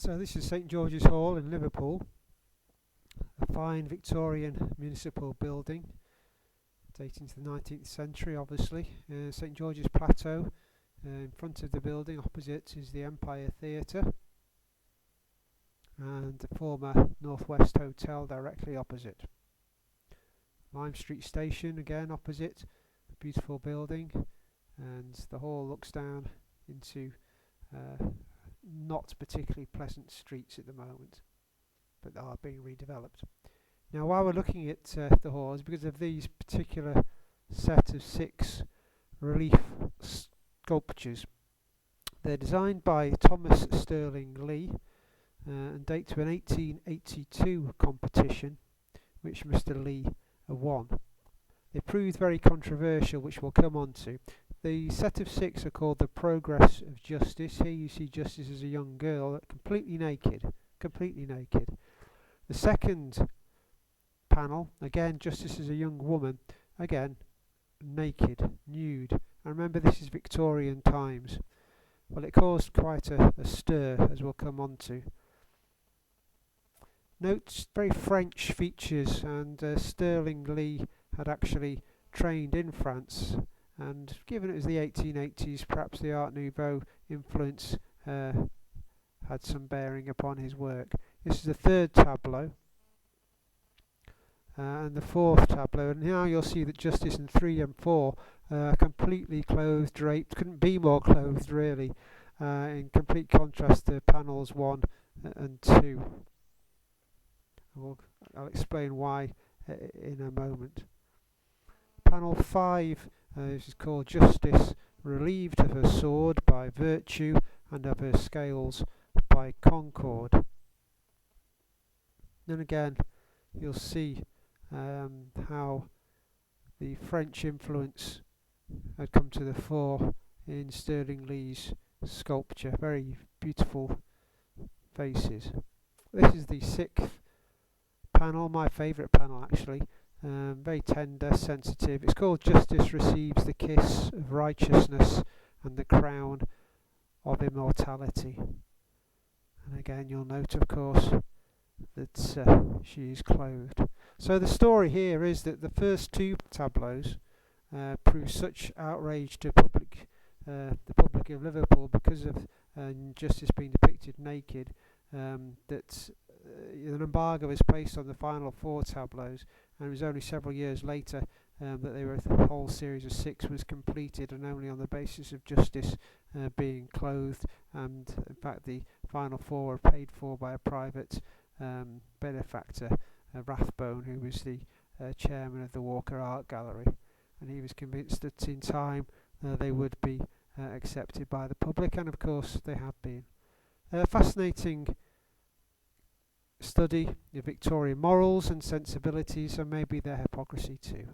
So this is St George's Hall in Liverpool, a fine Victorian municipal building dating to the 19th century obviously. St George's Plateau, in front of the building opposite is the Empire Theatre and the former Northwest Hotel directly opposite. Lime Street Station again opposite, a beautiful building, and the hall looks down into not particularly pleasant streets at the moment, but they are being redeveloped. Now while we're looking at the halls, because of these particular set of 6 relief sculptures, they're designed by Thomas Sterling Lee and date to an 1882 competition which Mr. Lee won. They proved very controversial, which we'll come on to. The set of 6 are called the Progress of Justice. Here you see Justice as a young girl, completely naked. The second panel, again Justice as a young woman, again naked, nude. And remember, this is Victorian times. Well, it caused quite a stir, as we'll come on to. Note very French features, and Sterling Lee had actually trained in France, and given it was the 1880s, perhaps the Art Nouveau influence had some bearing upon his work. This is the 3rd tableau and the 4th tableau, and now you'll see that Justice in 3 and 4 are completely clothed, draped, couldn't be more clothed really, in complete contrast to panels 1 and 2. I'll explain why in a moment. Panel 5 this is called Justice relieved of her sword by virtue and of her scales by concord. Then again you'll see how the French influence had come to the fore in Sterling Lee's sculpture. Very beautiful faces. This is the 6th panel, my favourite panel actually. Very tender, sensitive. It's called Justice receives the kiss of righteousness and the crown of immortality. And again you'll note, of course, that she is clothed. So the story here is that the first 2 tableaus proved such outrage to the public of Liverpool because of Justice being depicted naked, that an embargo was placed on the final 4 tableaus, and it was only several years later that the whole series of 6 was completed, and only on the basis of Justice being clothed, and in fact the final 4 were paid for by a private benefactor, Rathbone, who was the chairman of the Walker Art Gallery, and he was convinced that in time they would be accepted by the public, and of course they have been. Fascinating study of Victorian morals and sensibilities, and maybe their hypocrisy too.